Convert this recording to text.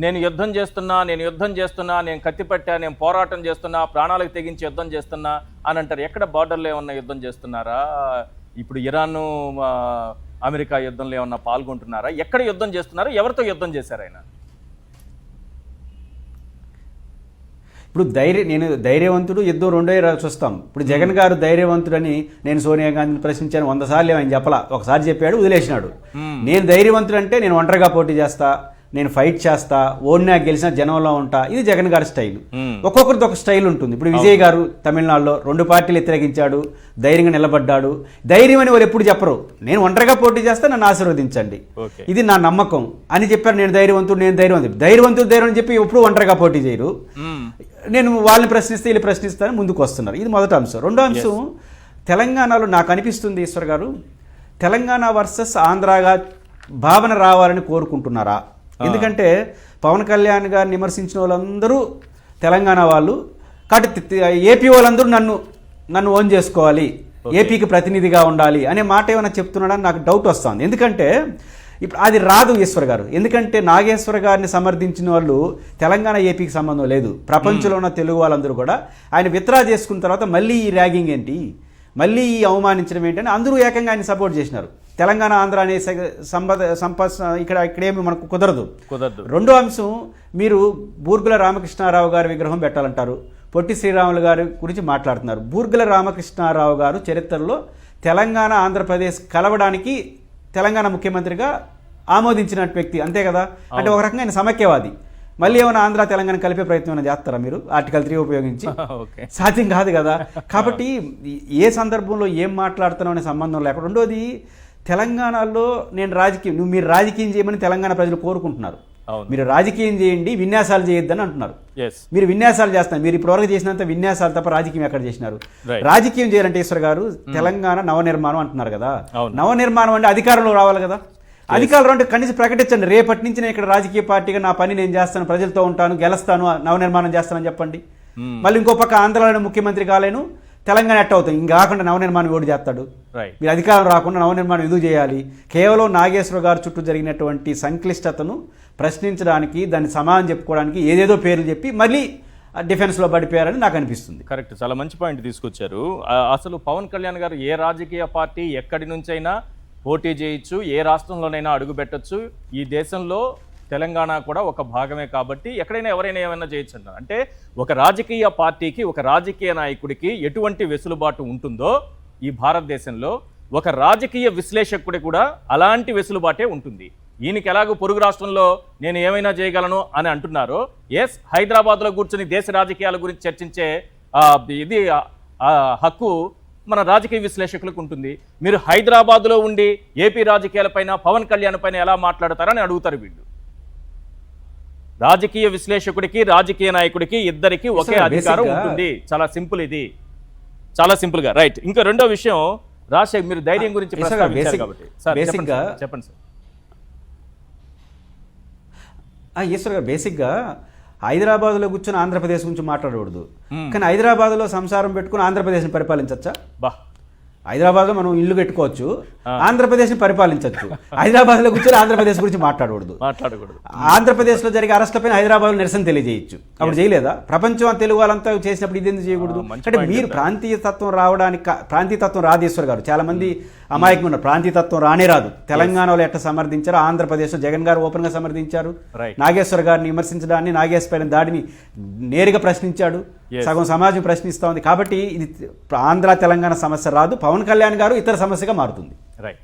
నేను యుద్ధం చేస్తున్నా, నేను కత్తిపట్టా, నేను పోరాటం చేస్తున్నా, ప్రాణాలకు తెగించి యుద్ధం చేస్తున్నా అని అంటారు. ఎక్కడ బార్డర్లో ఏమన్నా యుద్ధం చేస్తున్నారా? ఇప్పుడు ఇరాన్ అమెరికా యుద్ధంలో ఏమన్నా పాల్గొంటున్నారా? ఎక్కడ యుద్ధం చేస్తున్నారా? ఎవరితో యుద్ధం చేశారు ఆయన? ఇప్పుడు నేను ధైర్యవంతుడు యుద్ధం రెండో చూస్తాం. ఇప్పుడు జగన్ గారు ధైర్యవంతుడని నేను సోనియా గాంధీని ప్రశ్నించాను 100 సార్లు ఆయన చెప్పలా, ఒకసారి చెప్పాడు వదిలేసినాడు. నేను ధైర్యవంతుడు అంటే నేను ఒంటరిగా పోటీ చేస్తా, నేను ఫైట్ చేస్తా, ఓడినా గెలిచిన జనంలో ఉంటా. ఇది జగన్ గారి స్టైల్. ఒక్కొక్కరిది ఒక స్టైల్ ఉంటుంది. ఇప్పుడు విజయ్ గారు తమిళనాడులో 2 పార్టీలు వ్యతిరేకించాడు, ధైర్యంగా నిలబడ్డాడు. ధైర్యం అని వారు ఎప్పుడు చెప్పరు, నేను ఒంటరిగా పోటీ చేస్తా, నన్ను ఆశీర్వదించండి, ఇది నా నమ్మకం అని చెప్పారు. నేను ధైర్యవంతుడు అని చెప్పి ఎప్పుడు ఒంటరిగా పోటీ చేయరు. నేను వాళ్ళని ప్రశ్నిస్తే వీళ్ళు ప్రశ్నిస్తాను ముందుకు వస్తున్నారు. ఇది మొదటి అంశం. రెండో అంశం, తెలంగాణలో నాకు అనిపిస్తుంది ఈశ్వర్ గారు, తెలంగాణ వర్సెస్ ఆంధ్రాగా భావన రావాలని కోరుకుంటున్నారా? ఎందుకంటే పవన్ కళ్యాణ్ గారిని విమర్శించిన వాళ్ళందరూ తెలంగాణ వాళ్ళు, కాబట్టి ఏపీ వాళ్ళందరూ నన్ను ఓన్ చేసుకోవాలి, ఏపీకి ప్రతినిధిగా ఉండాలి అనే మాట ఏమైనా చెప్తున్నాడని నాకు డౌట్ వస్తుంది. ఎందుకంటే ఇప్పుడు అది రాదు ఈశ్వర్ గారు. ఎందుకంటే నాగేశ్వర గారిని సమర్థించిన వాళ్ళు తెలంగాణ ఏపీకి సంబంధం లేదు. ప్రపంచంలో ఉన్న తెలుగు వాళ్ళందరూ కూడా ఆయన విత్డ్రా చేసుకున్న తర్వాత మళ్ళీ ఈ ర్యాగింగ్ ఏంటి, మళ్ళీ ఈ అవమానించడం ఏంటని అందరూ ఏకంగా ఆయన సపోర్ట్ చేసినారు. తెలంగాణ ఆంధ్ర అనే ఇక్కడేమి మనకు కుదరదు. రెండో అంశం, మీరు బూర్గుల రామకృష్ణారావు గారి విగ్రహం పెట్టాలంటారు, పొట్టి శ్రీరాములు గారి గురించి మాట్లాడుతున్నారు. బూర్గుల రామకృష్ణారావు గారు చరిత్రలో తెలంగాణ ఆంధ్రప్రదేశ్ కలవడానికి తెలంగాణ ముఖ్యమంత్రిగా ఆమోదించిన వ్యక్తి, అంతే కదా? అంటే ఒక రకంగా ఆయన సమైక్యవాది. మళ్ళీ ఏమైనా ఆంధ్ర తెలంగాణ కలిపే ప్రయత్నం చేస్తారా మీరు ఆర్టికల్ 3 ఉపయోగించి? సాధ్యం కాదు కదా. కాబట్టి ఏ సందర్భంలో ఏం మాట్లాడుతున్నాం అనే సంబంధం లేకుండా. రెండోది, తెలంగాణలో మీరు రాజకీయం చేయమని తెలంగాణ ప్రజలు కోరుకుంటున్నారు. మీరు రాజకీయం చేయండి, విన్యాసాలు చేయొద్దని అంటున్నారు. మీరు విన్యాసాలు చేస్తున్నారు. మీరు ఇప్పటివరకు చేసినంత విన్యాసాలు తప్ప రాజకీయం ఎక్కడ చేసినారు? రాజకీయం చేయాలంటే ఈశ్వర్ గారు తెలంగాణ నవనిర్మాణం అంటున్నారు కదా. నవనిర్మాణం అంటే అధికారంలో రావాలి కదా. అధికారులు అంటే కనీసం ప్రకటించండి, రేపటి నుంచి నేను ఇక్కడ రాజకీయ పార్టీగా నా పని నేను చేస్తాను, ప్రజలతో ఉంటాను, గెలుస్తాను, నవనిర్మాణం చేస్తానని చెప్పండి. మళ్ళీ ఇంకో పక్క ఆంధ్రలోనే ముఖ్యమంత్రి కాలేను, తెలంగాణ ఎట్ట అవుతుంది? ఇంకా కాకుండా నవనిర్మాణం ఓడి చేస్తాడు. మీరు అధికారం రాకుండా నవనిర్మాణం ఎందుకు చేయాలి? కేవలం నాగేశ్వర గారు చుట్టూ జరిగినటువంటి సంక్లిష్టతను ప్రశ్నించడానికి, దాన్ని సమాధానం చెప్పుకోవడానికి ఏదేదో పేర్లు చెప్పి మళ్ళీ డిఫెన్స్లో పడిపోయారని నాకు అనిపిస్తుంది. కరెక్ట్, చాలా మంచి పాయింట్ తీసుకొచ్చారు. అసలు పవన్ కళ్యాణ్ గారు ఏ రాజకీయ పార్టీ ఎక్కడి నుంచైనా పోటీ చేయొచ్చు, ఏ రాష్ట్రంలోనైనా అడుగు పెట్టచ్చు. ఈ దేశంలో తెలంగాణ కూడా ఒక భాగమే కాబట్టి ఎక్కడైనా ఎవరైనా ఏమైనా చేయొచ్చు అంటారు. అంటే ఒక రాజకీయ పార్టీకి, ఒక రాజకీయ నాయకుడికి ఎటువంటి వెసులుబాటు ఉంటుందో ఈ భారతదేశంలో ఒక రాజకీయ విశ్లేషకుడి కూడా అలాంటి వెసులుబాటే ఉంటుంది. ఈయనకి ఎలాగో పొరుగు రాష్ట్రంలో నేను ఏమైనా చేయగలను అని అంటున్నారో, హైదరాబాద్లో కూర్చొని దేశ రాజకీయాల గురించి చర్చించే ఇది హక్కు మన రాజకీయ విశ్లేషకులకు ఉంటుంది. మీరు హైదరాబాద్లో ఉండి ఏపీ రాజకీయాలపైన, పవన్ కళ్యాణ్ పైన ఎలా మాట్లాడతారని అడుగుతారు వీళ్ళు. రాజకీయ విశ్లేషకుడికి, రాజకీయ నాయకుడికి ఇద్దరికి ఒకే అధికారం ఉంటుంది. చాలా సింపుల్, ఇది చాలా సింపుల్ గా. రైట్. ఇంకా రెండో విషయం, రాజశేఖర్ మీరు ధైర్యం గురించి చెప్పండి సార్. ఈశ్వర్ గారు, బేసిక్గా హైదరాబాద్లో కూర్చొని ఆంధ్రప్రదేశ్ గురించి మాట్లాడకూడదు, కానీ హైదరాబాద్లో సంసారం పెట్టుకుని ఆంధ్రప్రదేశ్ని పరిపాలించచ్చా? హైదరాబాద్లో మనం ఇల్లు పెట్టుకోవచ్చు, ఆంధ్రప్రదేశ్ని పరిపాలించవచ్చు. హైదరాబాద్లో కూర్చొని ఆంధ్రప్రదేశ్ గురించి మాట్లాడకూడదు. ఆంధ్రప్రదేశ్లో జరిగే అరెస్టులపైన హైదరాబాద్లో నిరసన తెలియజేయచ్చు. అప్పుడు చేయలేదా? ప్రపంచం తెలుగు వాళ్ళంతా చేసినప్పుడు ఇది ఎందుకు చేయకూడదు? అంటే మీరు ప్రాంతీయతత్వం రాదేశ్వర్ గారు, చాలా మంది అమాయకంగా ఉన్నారు. ప్రాంతీయతత్వం రాదు. తెలంగాణలో ఎట్లా సమర్థించారు, ఆంధ్రప్రదేశ్లో జగన్ గారు ఓపెన్గా సమర్థించారు. నాగేశ్వర్ గారిని విమర్శించడాన్ని, నాగేశ్వర దాడిని నేరుగా ప్రశ్నించాడు. సగం సమాజం ప్రశ్నిస్తూ ఉంది. కాబట్టి ఇది ఆంధ్ర తెలంగాణ సమస్య రాదు, పవన్ కళ్యాణ్ గారు ఇతర సమస్యగా మారుతుంది. రైట్.